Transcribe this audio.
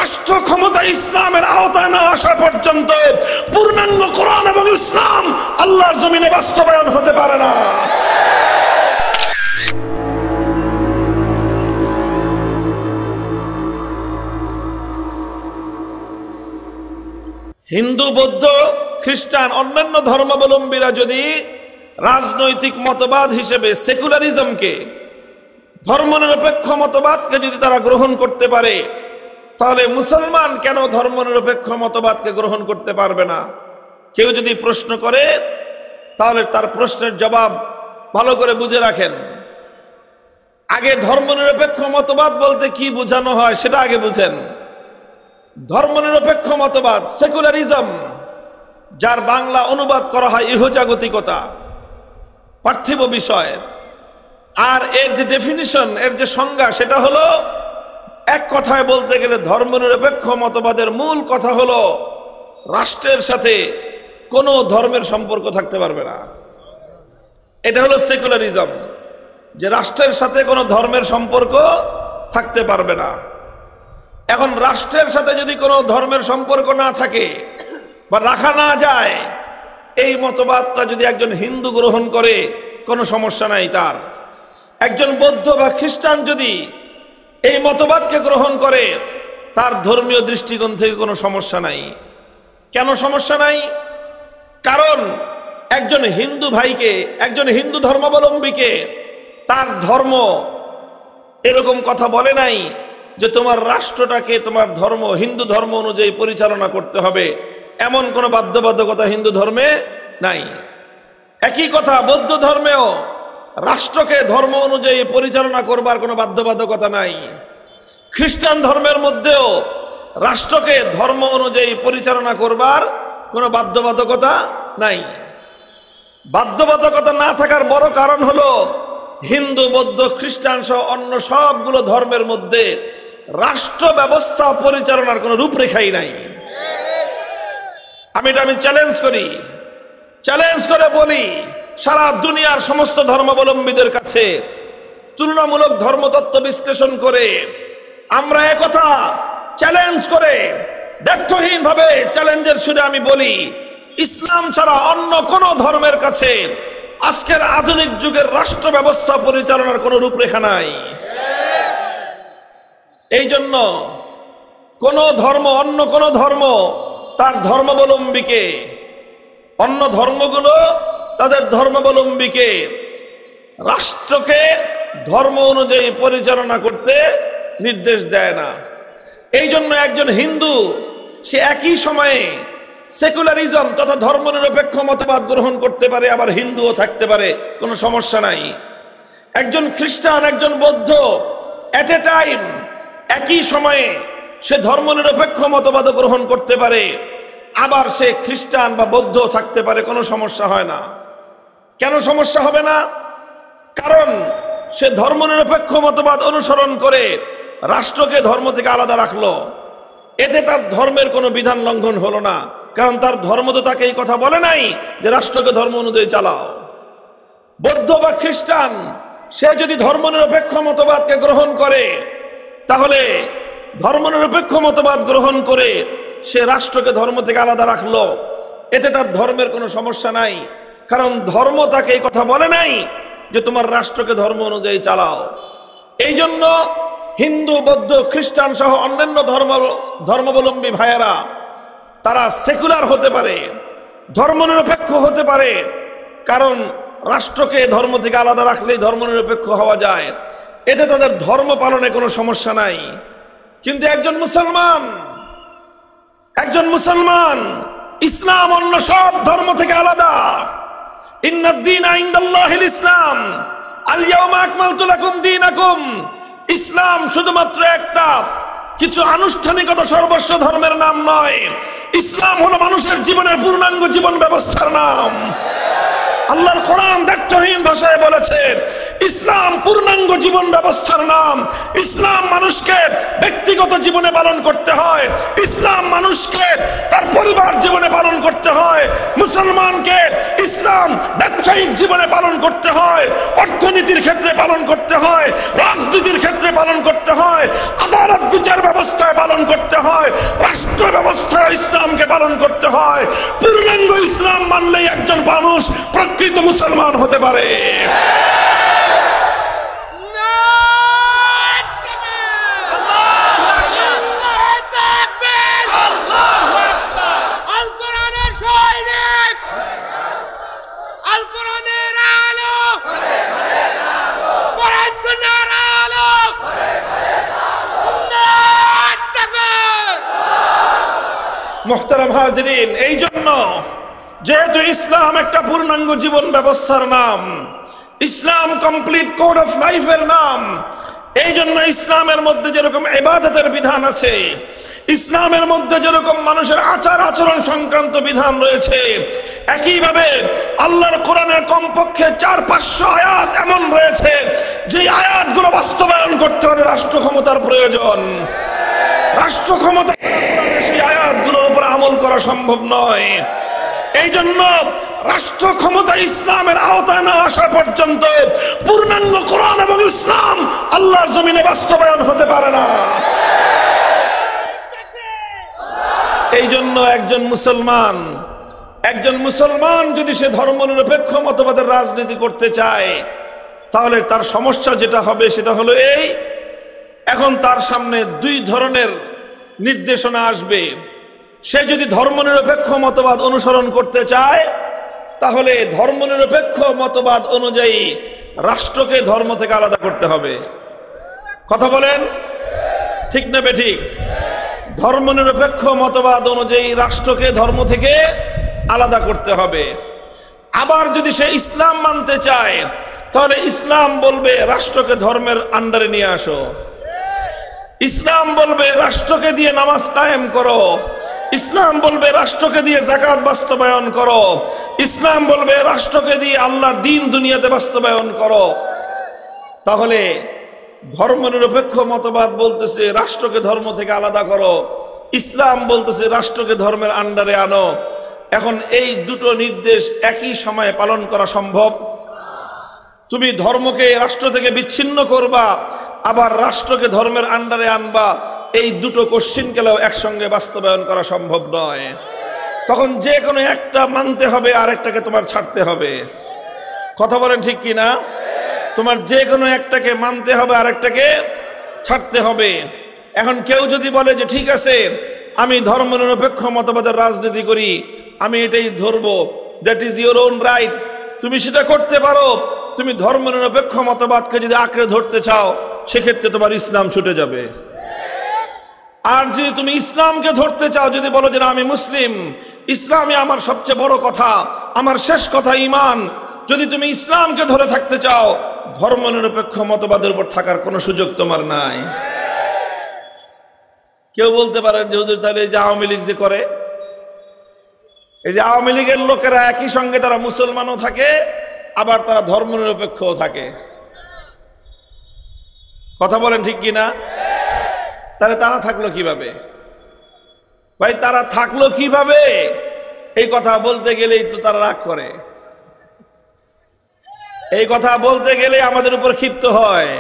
রাষ্ট্র ক্ষমতা ইসলামের আওতায় না আসা পর্যন্ত পূর্ণাঙ্গ কোরআন এবং ইসলাম আল্লাহর জমিনে বাস্তবায়ন হতে পারে না। হিন্দু, বৌদ্ধ, খ্রিস্টান, অন্যান্য ধর্মাবলম্বীরা যদি রাজনৈতিক মতবাদ হিসেবে সেকুলারিজমকে, ধর্মনিরপেক্ষ মতবাদকে যদি তারা গ্রহণ করতে পারে, তাহলে মুসলমান কেন ধর্মনিরপেক্ষ মতবাদকে গ্রহণ করতে পারবে না? কেউ যদি প্রশ্ন করে তাহলে তার প্রশ্নের জবাব ভালো করে বুঝে রাখেন। আগে ধর্মনিরপেক্ষ মতবাদ বলতে কি বোঝানো হয় সেটা আগে বুঝেন। ধর্মনিরপেক্ষ মতবাদ, সেকুলারিজম, যার বাংলা অনুবাদ করা হয় ইহজাগতিকতা, পার্থিব বিষয়, আর এর যে ডেফিনিশন, এর যে সংজ্ঞা, সেটা হলো, এক কথায় বলতে গেলে ধর্মনিরপেক্ষ মতবাদের মূল কথা হলো রাষ্ট্রের সাথে কোনো ধর্মের সম্পর্ক থাকতে পারবে না। এটা হলো সেকুলারিজম, যে রাষ্ট্রের সাথে কোনো ধর্মের সম্পর্ক থাকতে পারবে না। এখন রাষ্ট্রের সাথে যদি কোনো ধর্মের সম্পর্ক না থাকে বা রাখা না যায়, এই মতবাদটা যদি একজন হিন্দু গ্রহণ করে কোনো সমস্যা নাই তার। একজন বৌদ্ধ বা খ্রিস্টান যদি এই মতবাদকে গ্রহণ করে, তার ধর্মীয় দৃষ্টিকোণ থেকে কোনো সমস্যা নাই। কেন সমস্যা নাই? কারণ একজন হিন্দু ভাইকে, একজন হিন্দু ধর্মাবলম্বীকে তার ধর্ম এরকম কথা বলে নাই যে তোমার রাষ্ট্রটাকে তোমার ধর্ম, হিন্দু ধর্ম অনুযায়ী পরিচালনা করতে হবে, এমন কোনো বাধ্যবাধকতা হিন্দু ধর্মে নাই। একই কথা বৌদ্ধ ধর্মেও রাষ্ট্রকে ধর্ম অনুযায়ী পরিচালনা করবার কোনো বাধ্যবাধকতা নাই। খ্রিস্টান ধর্মের মধ্যেও রাষ্ট্রকে ধর্ম অনুযায়ী পরিচালনা করবার কোনো বাধ্যবাধকতা নাই। বাধ্যবাধকতা না থাকার বড় কারণ হলো হিন্দু, বৌদ্ধ, খ্রিস্টান সহ অন্য সবগুলো ধর্মের মধ্যে রাষ্ট্র ব্যবস্থা পরিচালনার কোনো রূপরেখাই নাই। আমি চ্যালেঞ্জ করি, চ্যালেঞ্জ করে বলি সারা দুনিয়ার সমস্ত ধর্মাবলম্বীদের কাছে, তুলনামূলক ধর্মতত্ত্ব বিশ্লেষণ করে আমরা একথা চ্যালেঞ্জ করে ব্যর্থহীন ভাবে চ্যালেঞ্জের সুরে আমি বলি, ইসলাম ছাড়া অন্য কোন ধর্মের কাছে আজকের আধুনিক যুগের রাষ্ট্র ব্যবস্থা পরিচালনার কোনো রূপরেখা নাই। এই জন্য কোন ধর্ম, অন্য কোন ধর্ম তার ধর্মাবলম্বীকে, অন্য ধর্মগুলো তাদের ধর্মাবলম্বীকে রাষ্ট্রকে ধর্ম অনুযায়ী পরিচালনা করতে নির্দেশ দেয় না। এই জন্য একজন হিন্দু সে একই সময়ে সেকুলারিজম তথা ধর্মনিরপেক্ষ মতবাদ গ্রহণ করতে পারে, আবার হিন্দুও থাকতে পারে, কোনো সমস্যা নাই। একজন খ্রিস্টান, একজন বৌদ্ধ এট এ টাইম একই সময়ে সে ধর্মনিরপেক্ষ মতবাদ গ্রহণ করতে পারে, আবার সে খ্রিস্টান বা বৌদ্ধ থাকতে পারে, কোনো সমস্যা হয় না। কেন সমস্যা হবে না? কারণ সে ধর্মনিরপেক্ষ মতবাদ অনুসরণ করে রাষ্ট্রকে ধর্ম থেকে আলাদা রাখলো, এতে তার ধর্মের কোনো বিধান লঙ্ঘন হলো না। কারণ তার ধর্ম তো তাকে এই কথা বলে নাই যে রাষ্ট্রকে ধর্ম অনুযায়ী চালাও। বৌদ্ধ বা খ্রিস্টান সে যদি ধর্মনিরপেক্ষ মতবাদকে গ্রহণ করে, তাহলে ধর্মনিরপেক্ষ মতবাদ গ্রহণ করে সে রাষ্ট্রকে ধর্ম থেকে আলাদা রাখলো, এতে তার ধর্মের কোনো সমস্যা নাই। কারণ ধর্ম তাকে এই কথা বলে নাই যে তোমার রাষ্ট্রকে ধর্ম অনুযায়ী চালাও। এই জন্য হিন্দু, বৌদ্ধ, খ্রিস্টান সহ অন্যান্য ধর্মাবলম্বী ভাইয়েরা তারা সেকুলার হতে পারে, ধর্মনিরপেক্ষ হতে পারে, কারণ রাষ্ট্রকে ধর্ম থেকে আলাদা রাখলেই ধর্মনিরপেক্ষ হওয়া যায়, এতে তাদের ধর্ম পালনে কোনো সমস্যা নাই। কিন্তু একজন মুসলমান ইসলাম অন্য সব ধর্ম থেকে আলাদা। ইন্নাদ-দীনা ইনদাল্লাহিল ইসলাম, আল ইয়াওমা আকমালতু লাকুম দীনাকুম। ইসলাম শুধুমাত্র একটা কিছু আনুষ্ঠানিকতা সর্বস্ব ধর্মের নাম নয়। ইসলাম হলো মানুষের জীবনের পূর্ণাঙ্গ জীবন ব্যবস্থার নাম। আল্লাহর কোরআন দায়িত্বহীন ভাষায় বলেছে ইসলাম পূর্ণাঙ্গ জীবন ব্যবস্থার নাম। ইসলাম মানুষকে ব্যক্তিগত জীবনে পালন করতে হয়, ইসলাম মানুষকে তার পরিবার জীবনে পালন করতে হয়, মুসলমানকে ইসলাম ব্যবসায়িক জীবনে পালন করতে হয়, অর্থনীতির ক্ষেত্রে পালন করতে হয়, রাজনীতির ক্ষেত্রে পালন করতে হয়, আদালত বিচার ব্যবস্থায় পালন করতে হয়, রাষ্ট্র ব্যবস্থায় ইসলামকে পালন করতে হয়। পূর্ণাঙ্গ ইসলাম মানলেই একজন মানুষ প্রকৃত মুসলমান হতে পারে। মুহতারাম হাজিরিন, এই জন্য যেহেতু ইসলাম একটা পূর্ণাঙ্গ জীবন ব্যবস্থার নাম, ইসলাম কমপ্লিট কোড অফ লাইফের নাম, এই জন্য ইসলামের মধ্যে যেরকম ইবাদতের বিধান আছে, ইসলামের মধ্যে যেরকম মানুষের আচার আচরণ সংক্রান্ত বিধান রয়েছে, একইভাবে আল্লাহর কোরআনের কমপক্ষে 400-500 আয়াত এমন রয়েছে যে আয়াতগুলো বাস্তবায়ন করতে হলে রাষ্ট্র ক্ষমতার প্রয়োজন। রাষ্ট্র ক্ষমতা সেই আয়াতগুলোর উপর আমল করা সম্ভব নয়। এই জন্য রাষ্ট্র ক্ষমতা ইসলামের আওতায় না আসা পর্যন্ত পূর্ণাঙ্গ কোরআন এবং ইসলাম আল্লাহর জমিনে বাস্তবায়ন হতে পারে না। এই জন্য একজন মুসলমান যদি সে ধর্মনিরপেক্ষ মতবাদের রাজনীতি করতে চায়, তাহলে তার সমস্যা যেটা হবে সেটা হলো এই, এখন তার সামনে দুই ধরনের নির্দেশনা আসবে। সে যদি ধর্মনিরপেক্ষ মতবাদ অনুসরণ করতে চায়, তাহলে ধর্মনিরপেক্ষ মতবাদ অনুযায়ী রাষ্ট্রকে ধর্ম থেকে আলাদা করতে হবে। কথা বলেন, ঠিক না বেঠিক? ধর্মনিরপেক্ষ মতবাদ অনুযায়ী রাষ্ট্রকে ধর্ম থেকে আলাদা করতে হবে। আবার যদি সে ইসলাম মানতে চায়, তাহলে ইসলাম বলবে রাষ্ট্রকে ধর্মের আন্ডারে নিয়ে আসো। ইসলাম বলবে রাষ্ট্রকে দিয়ে নামাজ কায়েম করো। ইসলাম বলবে রাষ্ট্রকে দিয়ে যাকাত বাস্তবায়ন করো। ইসলাম বলবে রাষ্ট্রকে দিয়ে আল্লাহর দ্বীন দুনিয়াতে বাস্তবায়ন করো। তাহলে ধর্মনিরপেক্ষ মতবাদ বলতেছে রাষ্ট্রকে ধর্ম থেকে আলাদা করো, ইসলাম বলতেছে রাষ্ট্রকে ধর্মের আন্ডারে আনো। এখন এই দুটো নির্দেশ একই সময়ে পালন করা সম্ভব? তুমি ধর্মকে রাষ্ট্র থেকে বিচ্ছিন্ন করবা, আবার রাষ্ট্রকে ধর্মের আন্ডারে আনবা, এই দুটো কোশ্চিনকেও একসঙ্গে বাস্তবায়ন করা সম্ভব নয়। তখন যে কোনো একটা মানতে হবে, আরেকটাকে তোমার ছাড়তে হবে। কথা বলেন ঠিক কি না? তোমার যে কোনো একটাকে মানতে হবে, আরেকটাকে ছাড়তে হবে। এখন কেউ যদি বলে যে ঠিক আছে, আমি ধর্মনিরপেক্ষ মতবাদের রাজনীতি করি, আমি এটাই ধরবো, that is your own right, তুমি সেটা করতে পারো। তুমি ধর্মনিরপেক্ষ মতবাদকে যদি আঁকড়ে ধরতে চাও, সেক্ষেত্রে তোমার ইসলাম ছুটে যাবে। আর যদি তুমি ইসলামকে ধরতে চাও, যদি বলো যে না আমি মুসলিম, ইসলামই আমার সবচেয়ে বড় কথা, আমার শেষ কথা ঈমান, যদি তুমি ইসলামকে ধরে থাকতে চাও, ধর্মনিরপেক্ষ মতবাদের উপর থাকার কোনো সুযোগ তোমার নাই। কেউ বলতে পারেন যে হুজুর তাহলে এই যে আওয়ামী লীগ যে করে, এই যে আওয়ামী লীগের লোকেরা একই সঙ্গে তারা মুসলমানও থাকে, আবার তারা ধর্মনিরপেক্ষও থাকে। কথা বলেন ঠিক কি না? তাহলে তারা থাকলো কিভাবে? ভাই তারা থাকলো কিভাবে? এই কথা বলতে গেলেই তো তারা রাগ করে, এই কথা বলতে গেলে আমাদের উপর ক্ষিপ্ত হয়।